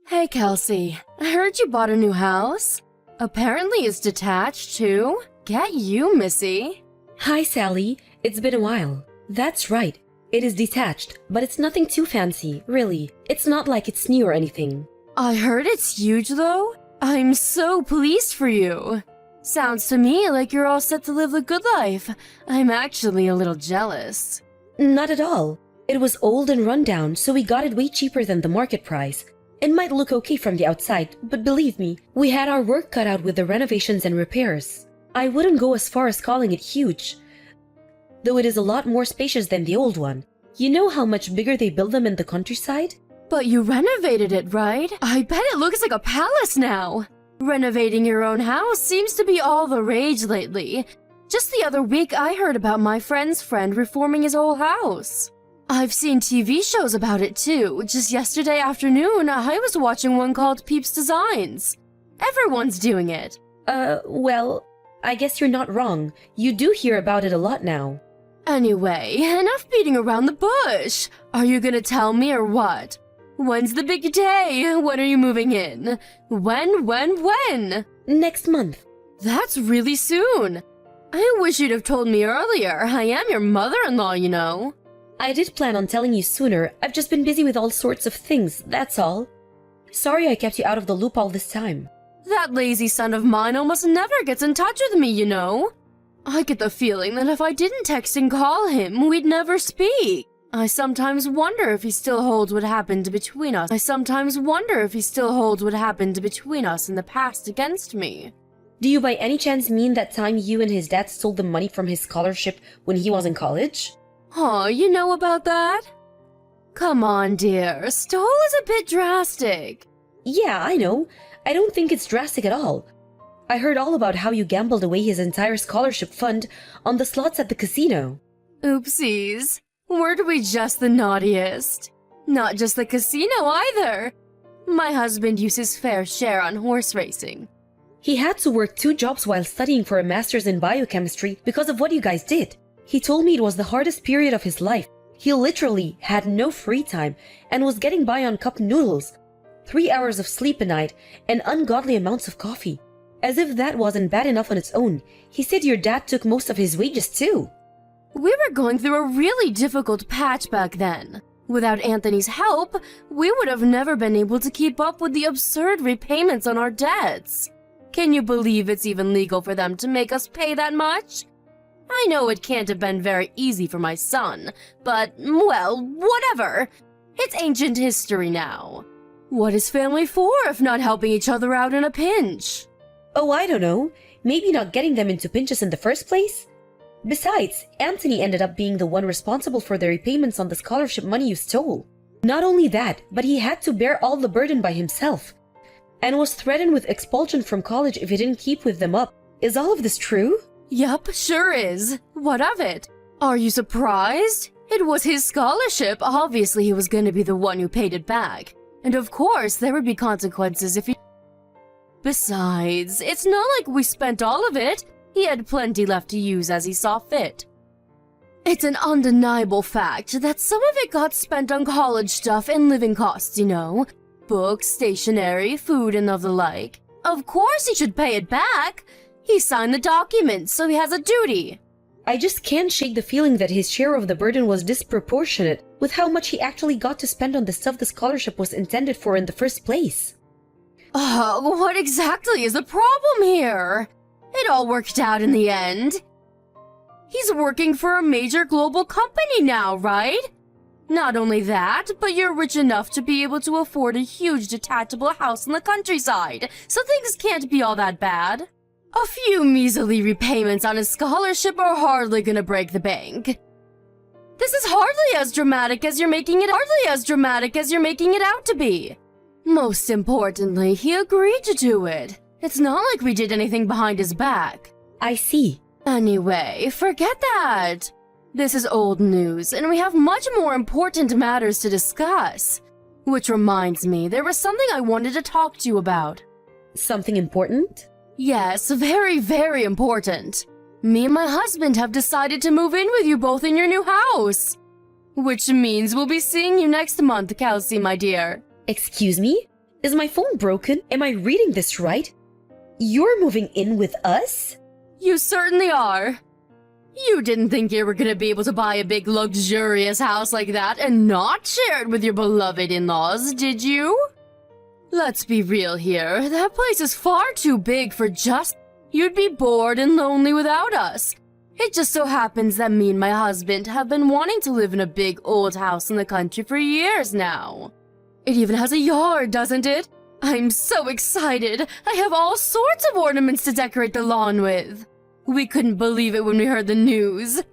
Hey, Kelsey. I heard you bought a new house. Apparently it's detached, too. Get you, Missy. Hi, Sally. It's been a while. That's right. It is detached, but it's nothing too fancy, really. It's not like it's new or anything. I heard it's huge, though. I'm so pleased for you. Sounds to me like you're all set to live the good life. I'm actually a little jealous. Not at all. It was old and run down, so we got it way cheaper than the market price. It might look okay from the outside, but believe me, we had our work cut out with the renovations and repairs. I wouldn't go as far as calling it huge, though it is a lot more spacious than the old one. You know how much bigger they build them in the countryside? But you renovated it, right? I bet it looks like a palace now. Renovating your own house seems to be all the rage lately. Just the other week, I heard about my friend's friend reforming his whole house. I've seen TV shows about it too. Just yesterday afternoon, I was watching one called Peeps Designs. Everyone's doing it. Well, I guess you're not wrong. You do hear about it a lot now. Anyway, enough beating around the bush. Are you gonna tell me or what? When's the big day? When are you moving in? When? Next month. That's really soon. I wish you'd have told me earlier. I am your mother-in-law, you know. I did plan on telling you sooner. I've just been busy with all sorts of things, that's all. Sorry I kept you out of the loop all this time. That lazy son of mine almost never gets in touch with me, you know. I get the feeling that if I didn't text and call him, we'd never speak. I sometimes wonder if he still holds what happened between us. in the past against me. Do you by any chance mean that time you and his dad stole the money from his scholarship when he was in college? Oh, you know about that? Come on, dear. Stole is a bit drastic. Yeah, I know. I don't think it's drastic at all. I heard all about how you gambled away his entire scholarship fund on the slots at the casino. Oopsies. Weren't we just the naughtiest? Not just the casino either. My husband used his fair share on horse racing. He had to work 2 jobs while studying for a master's in biochemistry because of what you guys did. He told me it was the hardest period of his life. He literally had no free time and was getting by on cup noodles, 3 hours of sleep a night, and ungodly amounts of coffee. As if that wasn't bad enough on its own, he said your dad took most of his wages too. We were going through a really difficult patch back then. Without Anthony's help, we would have never been able to keep up with the absurd repayments on our debts. Can you believe it's even legal for them to make us pay that much? I know it can't have been very easy for my son, but, well, whatever. It's ancient history now. What is family for if not helping each other out in a pinch? Oh, I don't know. Maybe not getting them into pinches in the first place? Besides, Anthony ended up being the one responsible for the repayments on the scholarship money you stole. Not only that, but he had to bear all the burden by himself, and was threatened with expulsion from college if he didn't keep with them up. Is all of this true? Yup, sure is. What of it? Are you surprised? It was his scholarship. Obviously, he was going to be the one who paid it back. And of course, there would be consequences if he... Besides, it's not like we spent all of it. He had plenty left to use as he saw fit. It's an undeniable fact that some of it got spent on college stuff and living costs, you know. Books, stationery, food, and of the like. Of course he should pay it back. He signed the document, so he has a duty. I just can't shake the feeling that his share of the burden was disproportionate with how much he actually got to spend on the stuff the scholarship was intended for in the first place. What exactly is the problem here? It all worked out in the end. He's working for a major global company now, right? Not only that, but you're rich enough to be able to afford a huge detachable house in the countryside, so things can't be all that bad. A few measly repayments on his scholarship are hardly gonna break the bank. This is hardly as dramatic as you're making it out to be. Most importantly, he agreed to do it. It's not like we did anything behind his back. I see. Anyway, forget that. This is old news, and we have much more important matters to discuss. Which reminds me, there was something I wanted to talk to you about. Something important? Yes, very, very important. Me and my husband have decided to move in with you both in your new house. Which means we'll be seeing you next month, Kelsey, my dear. Excuse me? Is my phone broken? Am I reading this right? You're moving in with us? You certainly are. You didn't think you were gonna be able to buy a big luxurious house like that and not share it with your beloved in-laws, did you? Let's be real here. That place is far too big for just... You'd be bored and lonely without us. It just so happens that me and my husband have been wanting to live in a big old house in the country for years now. It even has a yard, doesn't it? I'm so excited. I have all sorts of ornaments to decorate the lawn with. We couldn't believe it when we heard the news. The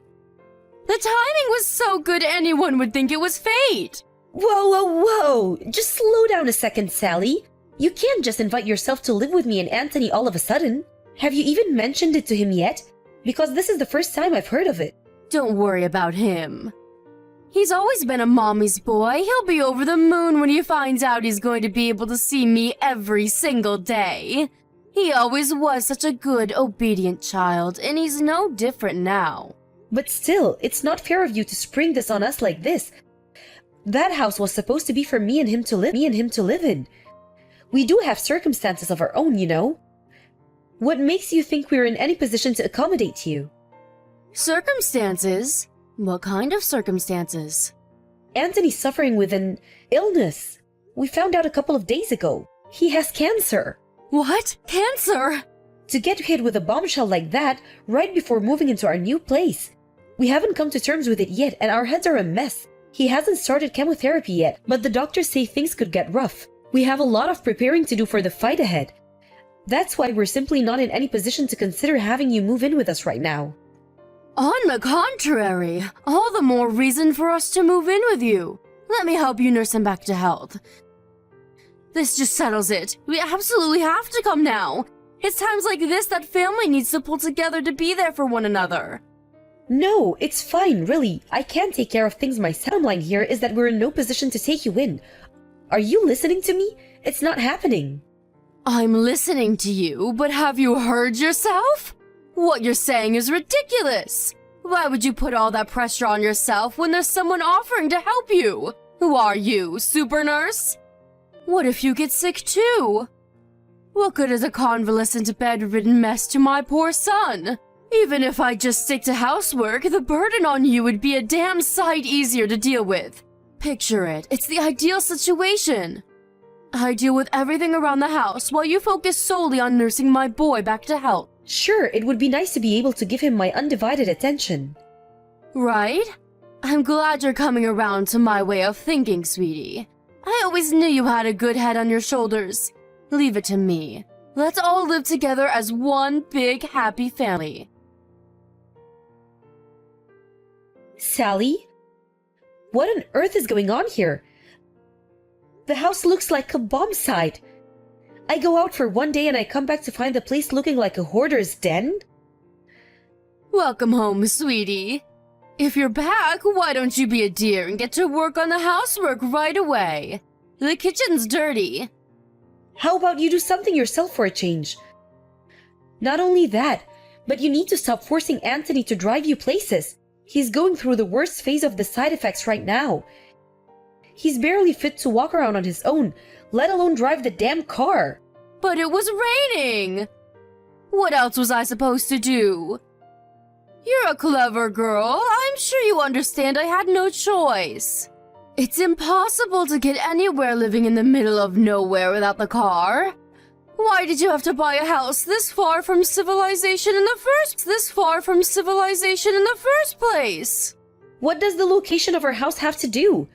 timing was so good anyone would think it was fate. Whoa. Just slow down a second, Sally. You can't just invite yourself to live with me and Anthony all of a sudden. Have you even mentioned it to him yet? Because this is the first time I've heard of it. Don't worry about him. He's always been a mommy's boy. He'll be over the moon when he finds out he's going to be able to see me every single day. He always was such a good, obedient child, and he's no different now. But still, it's not fair of you to spring this on us like this. That house was supposed to be for me and him to live in. We do have circumstances of our own, you know. What makes you think we're in any position to accommodate you? Circumstances? What kind of circumstances? Anthony's suffering with an illness. We found out a couple of days ago. He has cancer. What? Cancer? To get hit with a bombshell like that right before moving into our new place. We haven't come to terms with it yet, and our heads are a mess. He hasn't started chemotherapy yet, but the doctors say things could get rough. We have a lot of preparing to do for the fight ahead. That's why we're simply not in any position to consider having you move in with us right now. On the contrary, all the more reason for us to move in with you. Let me help you nurse him back to health. This just settles it. We absolutely have to come now. It's times like this that family needs to pull together to be there for one another. No, it's fine, really. I can take care of things myself. The bottom line here is that we're in no position to take you in. Are you listening to me? It's not happening. I'm listening to you, but have you heard yourself? What you're saying is ridiculous. Why would you put all that pressure on yourself when there's someone offering to help you? Who are you, super nurse? What if you get sick too? What good is a convalescent bedridden mess to my poor son? Even if I just stick to housework, the burden on you would be a damn sight easier to deal with. Picture it, it's the ideal situation. I deal with everything around the house while you focus solely on nursing my boy back to health. Sure, it would be nice to be able to give him my undivided attention. Right? I'm glad you're coming around to my way of thinking, sweetie. I always knew you had a good head on your shoulders. Leave it to me. Let's all live together as one big happy family. Sally? What on earth is going on here? The house looks like a bomb site. I go out for one day and I come back to find the place looking like a hoarder's den? Welcome home, sweetie. If you're back, why don't you be a dear and get to work on the housework right away? The kitchen's dirty. How about you do something yourself for a change? Not only that, but you need to stop forcing Anthony to drive you places. He's going through the worst phase of the side effects right now. He's barely fit to walk around on his own, let alone drive the damn car. But it was raining. What else was I supposed to do? You're a clever girl. I'm sure you understand I had no choice. It's impossible to get anywhere living in the middle of nowhere without the car. Why did you have to buy a house this far from civilization in the first place? What does the location of our house have to do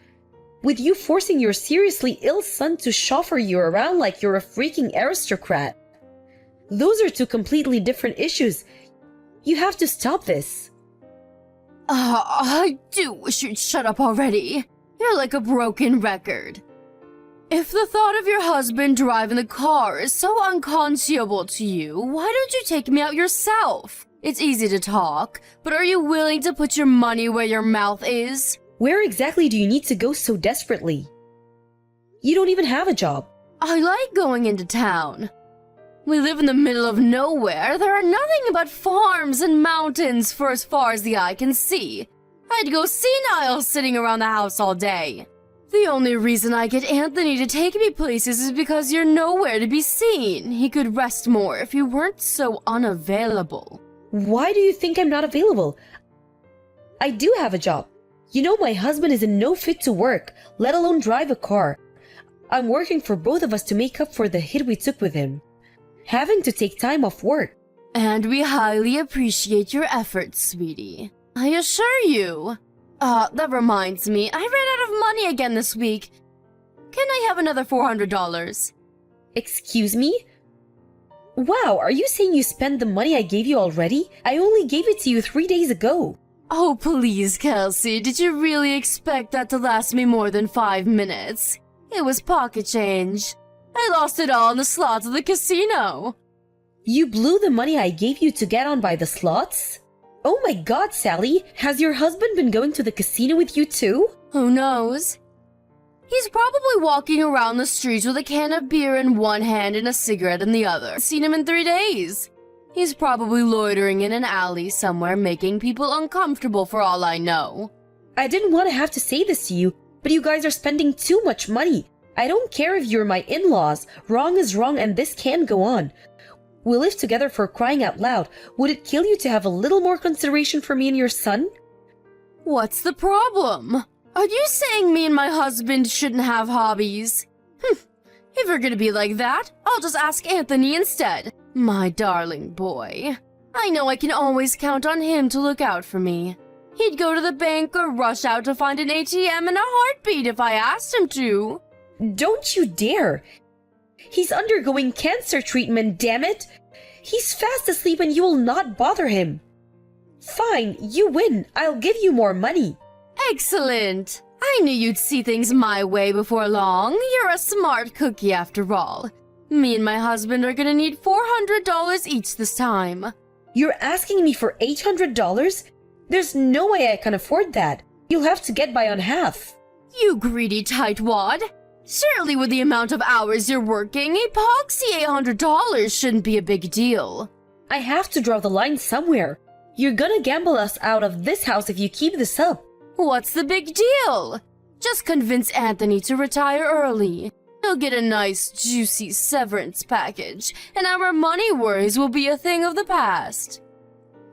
with you forcing your seriously ill son to chauffeur you around like you're a freaking aristocrat? Those are two completely different issues. You have to stop this. I do wish you'd shut up already. You're like a broken record. If the thought of your husband driving the car is so unconscionable to you, why don't you take me out yourself? It's easy to talk, but are you willing to put your money where your mouth is? Where exactly do you need to go so desperately? You don't even have a job. I like going into town. We live in the middle of nowhere. There are nothing but farms and mountains for as far as the eye can see. I'd go senile sitting around the house all day. The only reason I get Anthony to take me places is because you're nowhere to be seen. He could rest more if you weren't so unavailable. Why do you think I'm not available? I do have a job. You know, my husband is in no fit to work, let alone drive a car. I'm working for both of us to make up for the hit we took with him. Having to take time off work. And we highly appreciate your efforts, sweetie. I assure you. That reminds me, I ran out of money again this week. Can I have another $400? Excuse me? Wow, are you saying you spent the money I gave you already? I only gave it to you 3 days ago. Oh, please, Kelsey, did you really expect that to last me more than 5 minutes? It was pocket change. I lost it all in the slots of the casino. You blew the money I gave you to get on by the slots? Oh my god, Sally, has your husband been going to the casino with you too? Who knows? He's probably walking around the streets with a can of beer in one hand and a cigarette in the other. Seen him in 3 days. He's probably loitering in an alley somewhere making people uncomfortable for all I know. I didn't want to have to say this to you, but you guys are spending too much money. I don't care if you're my in-laws. Wrong is wrong and this can't go on. We live together for crying out loud. Would it kill you to have a little more consideration for me and your son? What's the problem? Are you saying me and my husband shouldn't have hobbies? If you're gonna be like that, I'll just ask Anthony instead. My darling boy. I know I can always count on him to look out for me. He'd go to the bank or rush out to find an ATM in a heartbeat if I asked him to. Don't you dare! He's undergoing cancer treatment, damn it! He's fast asleep and you will not bother him. Fine, you win. I'll give you more money. Excellent! I knew you'd see things my way before long. You're a smart cookie after all. Me and my husband are gonna need $400 each this time. You're asking me for $800? There's no way I can afford that. You'll have to get by on half. You greedy tightwad! Surely with the amount of hours you're working, epoxy $800 shouldn't be a big deal. I have to draw the line somewhere. You're gonna gamble us out of this house if you keep this up. What's the big deal? Just convince Anthony to retire early. He'll get a nice, juicy severance package, and our money worries will be a thing of the past.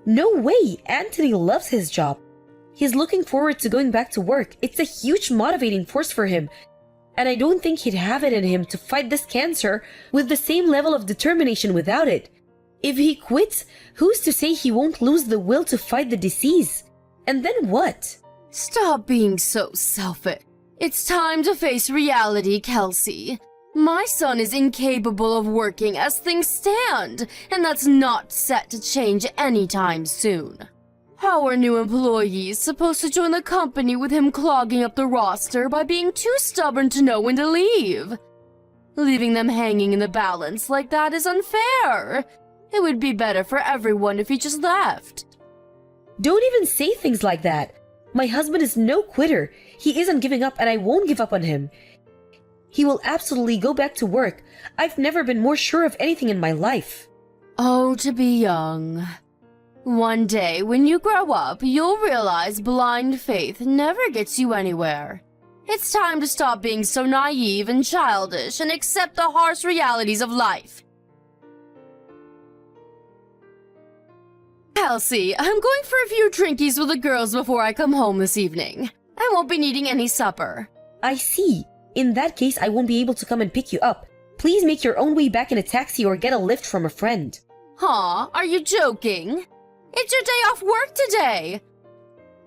No way! Anthony loves his job. He's looking forward to going back to work. It's a huge motivating force for him. And I don't think he'd have it in him to fight this cancer with the same level of determination without it. If he quits, who's to say he won't lose the will to fight the disease? And then what? Stop being so selfish. It's time to face reality, Kelsey. My son is incapable of working as things stand, and that's not set to change anytime soon. How are new employees supposed to join the company with him clogging up the roster by being too stubborn to know when to leave? Leaving them hanging in the balance like that is unfair. It would be better for everyone if he just left. Don't even say things like that. My husband is no quitter. He isn't giving up and I won't give up on him. He will absolutely go back to work. I've never been more sure of anything in my life. Oh, to be young. One day, when you grow up, you'll realize blind faith never gets you anywhere. It's time to stop being so naive and childish and accept the harsh realities of life. Kelsey, I'm going for a few drinkies with the girls before I come home this evening. I won't be needing any supper. I see. In that case, I won't be able to come and pick you up. Please make your own way back in a taxi or get a lift from a friend. Huh? Are you joking? It's your day off work today.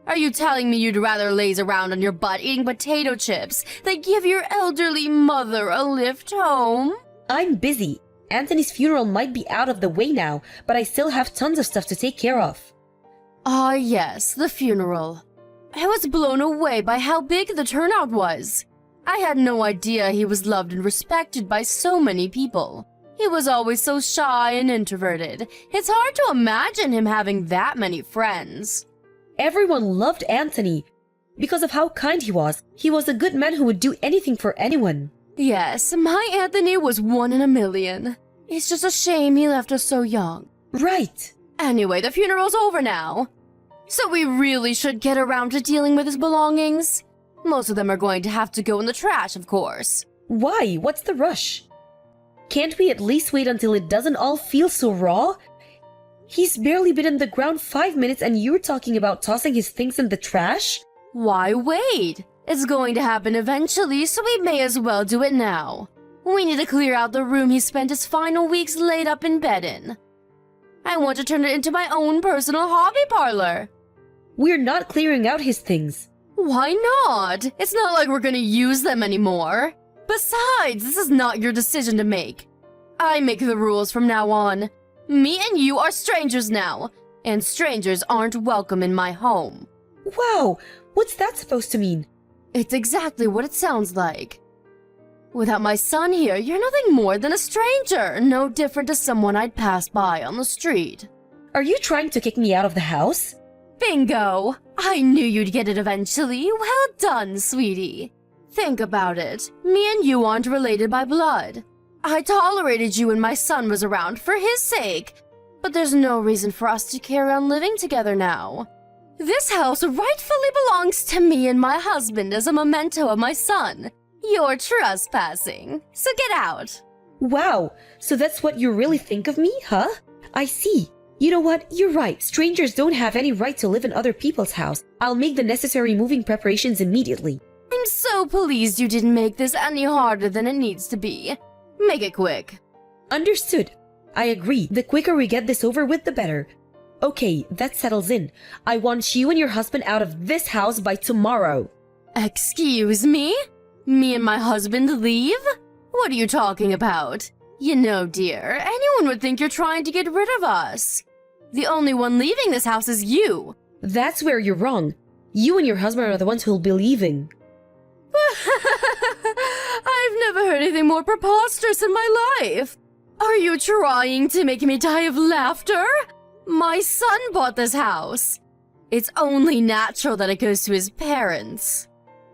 Are you telling me you'd rather laze around on your butt eating potato chips than give your elderly mother a lift home? I'm busy. Anthony's funeral might be out of the way now, but I still have tons of stuff to take care of. Ah, yes, the funeral. I was blown away by how big the turnout was. I had no idea he was loved and respected by so many people. He was always so shy and introverted. It's hard to imagine him having that many friends. Everyone loved Anthony. Because of how kind he was. He was a good man who would do anything for anyone. Yes, my Anthony was 1 in a million. It's just a shame he left us so young. Right. Anyway, the funeral's over now. So we really should get around to dealing with his belongings. Most of them are going to have to go in the trash, of course. Why? What's the rush? Can't we at least wait until it doesn't all feel so raw? He's barely been in the ground 5 minutes and you're talking about tossing his things in the trash? Why wait? It's going to happen eventually, so we may as well do it now. We need to clear out the room he spent his final weeks laid up in bed in. I want to turn it into my own personal hobby parlor. We're not clearing out his things. Why not? It's not like we're gonna use them anymore. Besides, this is not your decision to make. I make the rules from now on. Me and you are strangers now, and strangers aren't welcome in my home. Wow, what's that supposed to mean? It's exactly what it sounds like. Without my son here, you're nothing more than a stranger, no different to someone I'd pass by on the street. Are you trying to kick me out of the house? Bingo! I knew you'd get it eventually. Well done, sweetie. Think about it. Me and you aren't related by blood. I tolerated you when my son was around for his sake, but there's no reason for us to carry on living together now. This house rightfully belongs to me and my husband as a memento of my son. You're trespassing, so get out. Wow, so that's what you really think of me, huh? I see. You know what? You're right. Strangers don't have any right to live in other people's house. I'll make the necessary moving preparations immediately. I'm so pleased you didn't make this any harder than it needs to be. Make it quick. Understood. I agree. The quicker we get this over with, the better. Okay, that settles in. I want you and your husband out of this house by tomorrow. Excuse me? Me and my husband leave? What are you talking about? You know, dear, anyone would think you're trying to get rid of us. The only one leaving this house is you. That's where you're wrong. You and your husband are the ones who'll be leaving. I've never heard anything more preposterous in my life. Are you trying to make me die of laughter? My son bought this house. It's only natural that it goes to his parents.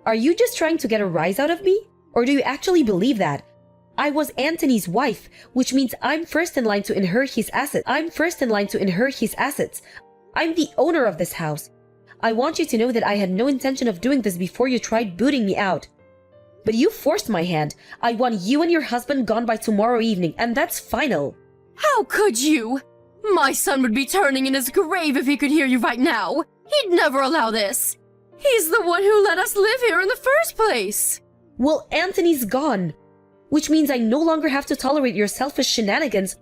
Are you just trying to get a rise out of me? Or do you actually believe that? I was Anthony's wife, which means I'm first in line to inherit his assets. I'm the owner of this house. I want you to know that I had no intention of doing this before you tried booting me out. But you forced my hand. I want you and your husband gone by tomorrow evening, and that's final. How could you? My son would be turning in his grave if he could hear you right now. He'd never allow this. He's the one who let us live here in the first place. Well, Anthony's gone. Which means I no longer have to tolerate your selfish shenanigans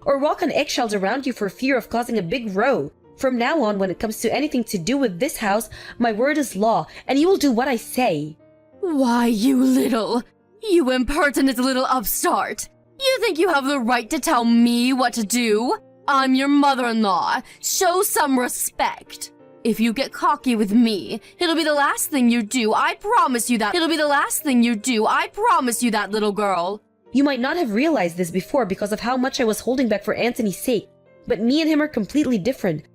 or walk on eggshells around you for fear of causing a big row. From now on, when it comes to anything to do with this house, my word is law, and you will do what I say. Why, you impertinent little upstart. You think you have the right to tell me what to do? I'm your mother-in-law. Show some respect. If you get cocky with me, it'll be the last thing you do. I promise you that. It'll be the last thing you do. I promise you that, little girl. You might not have realized this before because of how much I was holding back for Anthony's sake, but me and him are completely different.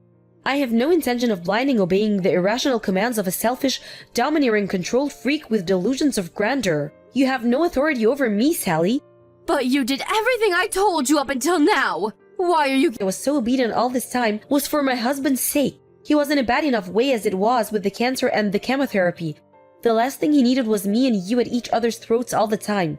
I have no intention of blindly obeying the irrational commands of a selfish, domineering control freak with delusions of grandeur. You have no authority over me, Sally. But you did everything I told you up until now. Why are you— I was so obedient all this time was for my husband's sake. He was in a bad enough way as it was with the cancer and the chemotherapy. The last thing he needed was me and you at each other's throats all the time.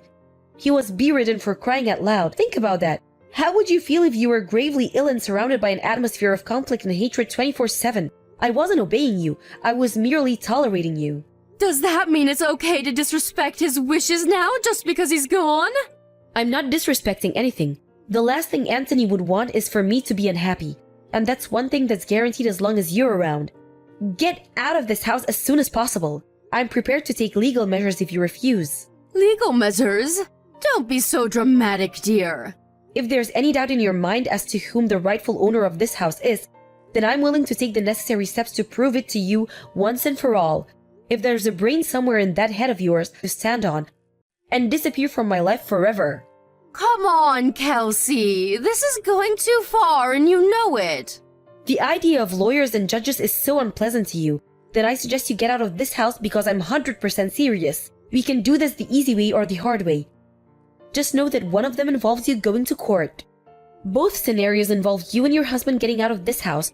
He was bedridden for crying out loud. Think about that. How would you feel if you were gravely ill and surrounded by an atmosphere of conflict and hatred 24/7? I wasn't obeying you. I was merely tolerating you. Does that mean it's okay to disrespect his wishes now just because he's gone? I'm not disrespecting anything. The last thing Anthony would want is for me to be unhappy. And that's one thing that's guaranteed as long as you're around. Get out of this house as soon as possible. I'm prepared to take legal measures if you refuse. Legal measures? Don't be so dramatic, dear. If there's any doubt in your mind as to whom the rightful owner of this house is, then I'm willing to take the necessary steps to prove it to you once and for all. If there's a brain somewhere in that head of yours to stand on and disappear from my life forever. Come on, Kelsey. This is going too far and you know it. The idea of lawyers and judges is so unpleasant to you that I suggest you get out of this house because I'm 100% serious. We can do this the easy way or the hard way. Just know that one of them involves you going to court. Both scenarios involve you and your husband getting out of this house,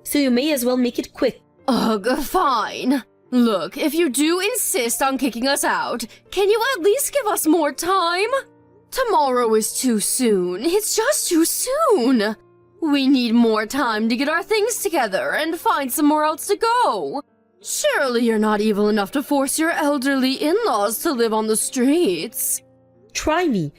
so you may as well make it quick. Ugh, fine. Look, if you do insist on kicking us out, can you at least give us more time? Tomorrow is too soon. It's just too soon. We need more time to get our things together and find somewhere else to go. Surely you're not evil enough to force your elderly in-laws to live on the streets. Try me.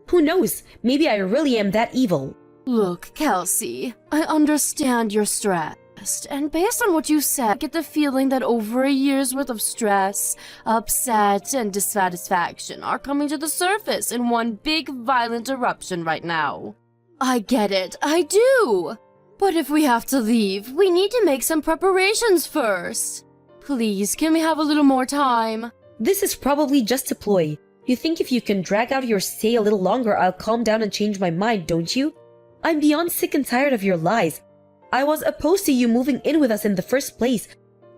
Who knows? Maybe I really am that evil. Look, Kelsey, I understand you're stressed, and based on what you said, I get the feeling that over a year's worth of stress, upset, and dissatisfaction are coming to the surface in one big violent eruption right now. I get it, I do. But if we have to leave, we need to make some preparations first. Please, can we have a little more time? This is probably just a ploy. You think if you can drag out your stay a little longer, I'll calm down and change my mind, don't you? I'm beyond sick and tired of your lies. I was opposed to you moving in with us in the first place,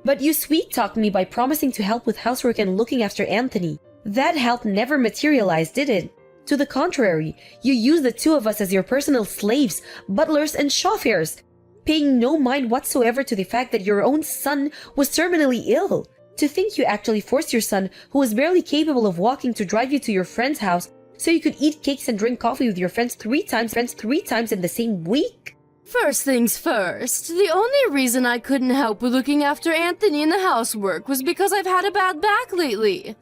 but you sweet-talked me by promising to help with housework and looking after Anthony. That help never materialized, did it? To the contrary, you used the two of us as your personal slaves, butlers, and chauffeurs, paying no mind whatsoever to the fact that your own son was terminally ill. To think you actually forced your son, who was barely capable of walking, to drive you to your friend's house so you could eat cakes and drink coffee with your friends three times in the same week? First things first, the only reason I couldn't help with looking after Anthony in the housework was because I've had a bad back lately.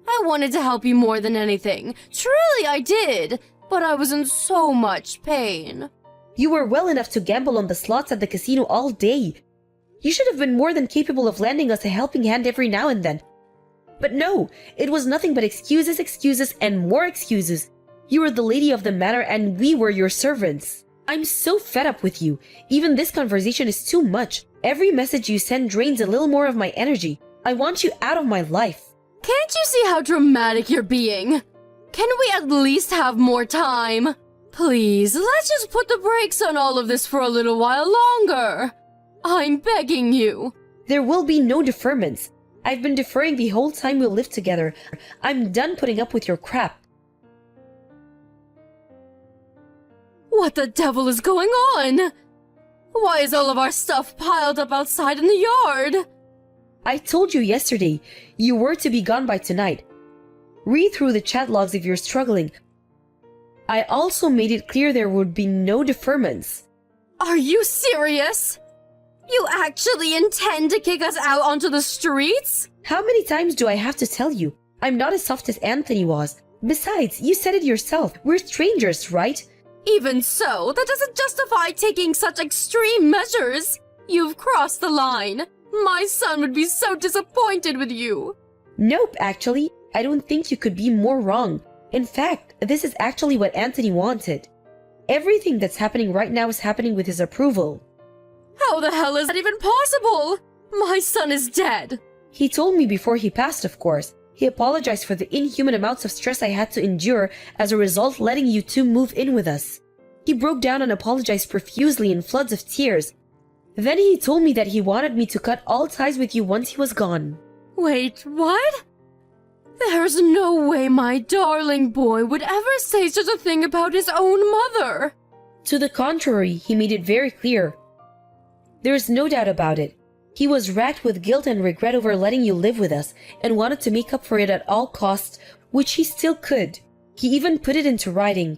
I wanted to help you more than anything. Truly I did, but I was in so much pain. You were well enough to gamble on the slots at the casino all day. You should have been more than capable of lending us a helping hand every now and then. But no, it was nothing but excuses, and more excuses. You were the lady of the manor and we were your servants. I'm so fed up with you. Even this conversation is too much. Every message you send drains a little more of my energy. I want you out of my life. Can't you see how dramatic you're being? Can we at least have more time? Please, let's just put the brakes on all of this for a little while longer. I'm begging you. There will be no deferments. I've been deferring the whole time we'll live together. I'm done putting up with your crap. What the devil is going on? Why is all of our stuff piled up outside in the yard? I told you yesterday, you were to be gone by tonight. Read through the chat logs if you're struggling. I also made it clear there would be no deferments. Are you serious? You actually intend to kick us out onto the streets? How many times do I have to tell you? I'm not as soft as Anthony was. Besides, you said it yourself. We're strangers, right? Even so, that doesn't justify taking such extreme measures. You've crossed the line. My son would be so disappointed with you. Nope, actually. I don't think you could be more wrong. In fact, this is actually what Anthony wanted. Everything that's happening right now is happening with his approval. How the hell is that even possible? My son is dead. He told me before he passed, of course. He apologized for the inhuman amounts of stress I had to endure as a result letting you two move in with us. He broke down and apologized profusely in floods of tears. Then he told me that he wanted me to cut all ties with you once he was gone. Wait, what? There's no way my darling boy would ever say such a thing about his own mother. To the contrary, he made it very clear. There's no doubt about it. He was racked with guilt and regret over letting you live with us and wanted to make up for it at all costs, which he still could. He even put it into writing.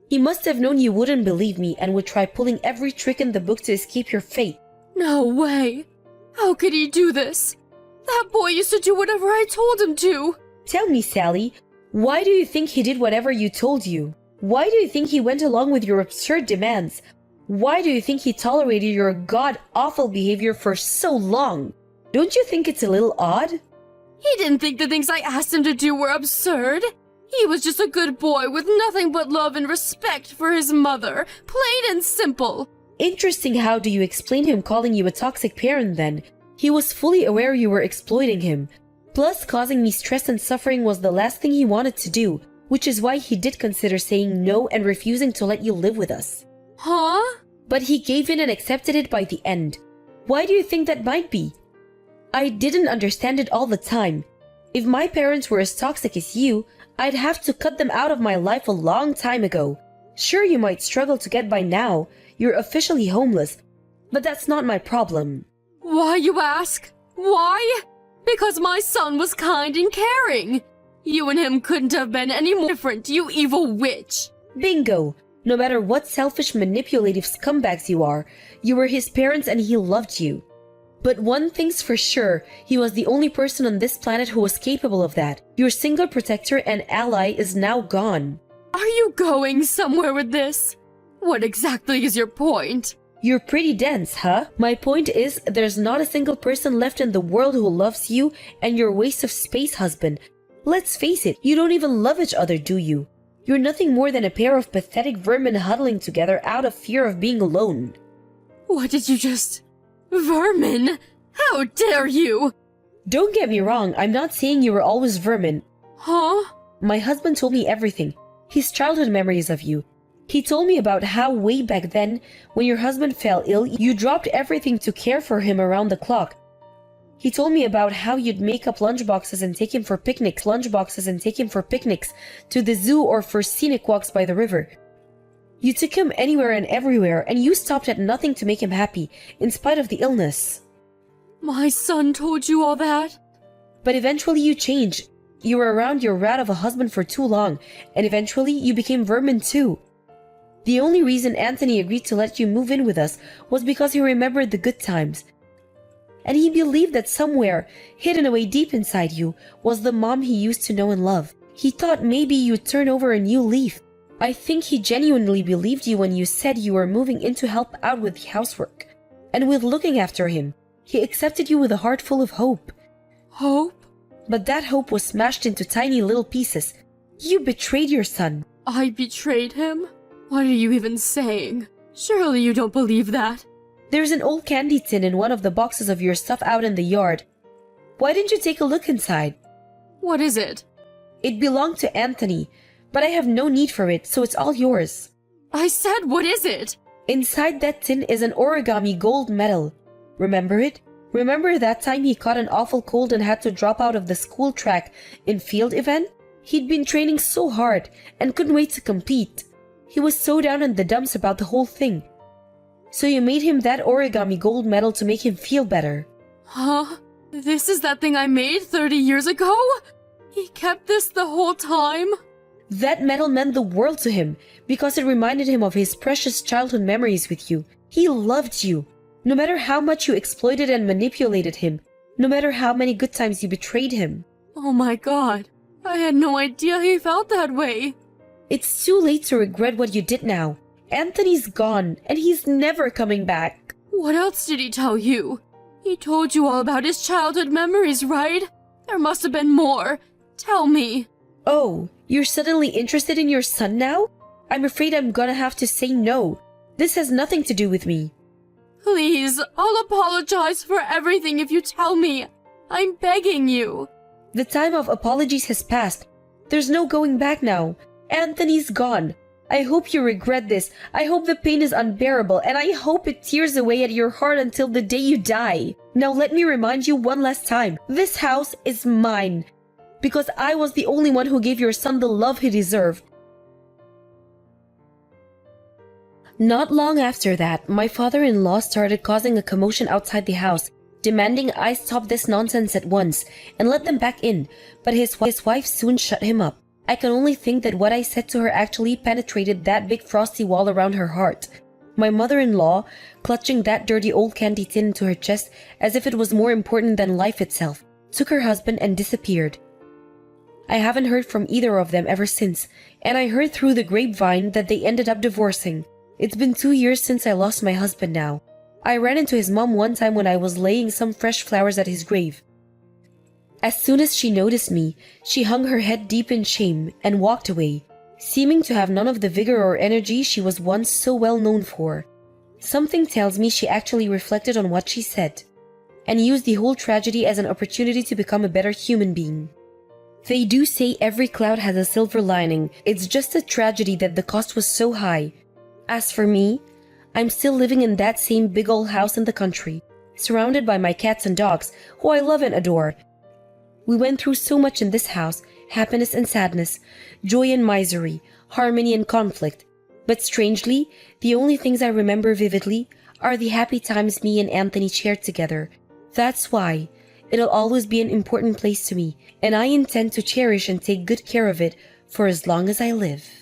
He must have known you wouldn't believe me and would try pulling every trick in the book to escape your fate. No way. How could he do this? That boy used to do whatever I told him to. Tell me, Sally, why do you think he did whatever you told you? Why do you think he went along with your absurd demands? Why do you think he tolerated your god-awful behavior for so long? Don't you think it's a little odd? He didn't think the things I asked him to do were absurd. He was just a good boy with nothing but love and respect for his mother, plain and simple. Interesting. How do you explain him calling you a toxic parent then? He was fully aware you were exploiting him. Plus, causing me stress and suffering was the last thing he wanted to do, which is why he did consider saying no and refusing to let you live with us. Huh? But he gave in and accepted it by the end. Why do you think that might be? I didn't understand it all the time. If my parents were as toxic as you, I'd have to cut them out of my life a long time ago. Sure, you might struggle to get by now. You're officially homeless. But that's not my problem. Why, you ask? Why? Because my son was kind and caring. You and him couldn't have been any more different, you evil witch. Bingo! No matter what selfish, manipulative scumbags you were his parents and he loved you. But one thing's for sure, he was the only person on this planet who was capable of that. Your single protector and ally is now gone. Are you going somewhere with this? What exactly is your point? You're pretty dense, huh? My point is, there's not a single person left in the world who loves you and your waste of space husband. Let's face it, you don't even love each other, do you? You're nothing more than a pair of pathetic vermin huddling together out of fear of being alone. What did you just... Vermin? How dare you? Don't get me wrong, I'm not saying you were always vermin. Huh? My husband told me everything. His childhood memories of you. He told me about how way back then, when your husband fell ill, you dropped everything to care for him around the clock. He told me about how you'd make up lunchboxes and take him for picnics, to the zoo or for scenic walks by the river. You took him anywhere and everywhere, and you stopped at nothing to make him happy, in spite of the illness. My son told you all that? But eventually you changed. You were around your rat of a husband for too long, and eventually you became vermin too. The only reason Anthony agreed to let you move in with us was because he remembered the good times. And he believed that somewhere, hidden away deep inside you, was the mom he used to know and love. He thought maybe you'd turn over a new leaf. I think he genuinely believed you when you said you were moving in to help out with the housework. And with looking after him, he accepted you with a heart full of hope. Hope? But that hope was smashed into tiny little pieces. You betrayed your son. I betrayed him? What are you even saying? Surely you don't believe that. There's an old candy tin in one of the boxes of your stuff out in the yard. Why didn't you take a look inside? What is it? It belonged to Anthony, but I have no need for it, so it's all yours. I said, what is it? Inside that tin is an origami gold medal. Remember it? Remember that time he caught an awful cold and had to drop out of the school track in field event? He'd been training so hard and couldn't wait to compete. He was so down in the dumps about the whole thing. So you made him that origami gold medal to make him feel better. Huh? This is that thing I made 30 years ago? He kept this the whole time? That medal meant the world to him because it reminded him of his precious childhood memories with you. He loved you. No matter how much you exploited and manipulated him, no matter how many good times you betrayed him. Oh my god, I had no idea he felt that way. It's too late to regret what you did now. Anthony's gone, and he's never coming back. What else did he tell you? He told you all about his childhood memories, right? There must have been more. Tell me. Oh, you're suddenly interested in your son now? I'm afraid I'm gonna have to say no. This has nothing to do with me. Please, I'll apologize for everything if you tell me. I'm begging you. The time of apologies has passed. There's no going back now. Anthony's gone. I hope you regret this. I hope the pain is unbearable, and I hope it tears away at your heart until the day you die. Now let me remind you one last time. This house is mine. Because I was the only one who gave your son the love he deserved. Not long after that, my father-in-law started causing a commotion outside the house, demanding I stop this nonsense at once and let them back in, but his wife soon shut him up. I can only think that what I said to her actually penetrated that big frosty wall around her heart. My mother-in-law, clutching that dirty old candy tin into her chest as if it was more important than life itself, took her husband and disappeared. I haven't heard from either of them ever since, and I heard through the grapevine that they ended up divorcing. It's been 2 years since I lost my husband now. I ran into his mom one time when I was laying some fresh flowers at his grave. As soon as she noticed me, she hung her head deep in shame and walked away, seeming to have none of the vigor or energy she was once so well known for. Something tells me she actually reflected on what she said, and used the whole tragedy as an opportunity to become a better human being. They do say every cloud has a silver lining. It's just a tragedy that the cost was so high. As for me, I'm still living in that same big old house in the country, surrounded by my cats and dogs, who I love and adore. We went through so much in this house, happiness and sadness, joy and misery, harmony and conflict. But strangely, the only things I remember vividly are the happy times me and Anthony shared together. That's why, It'll always be an important place to me, and I intend to cherish and take good care of it for as long as I live.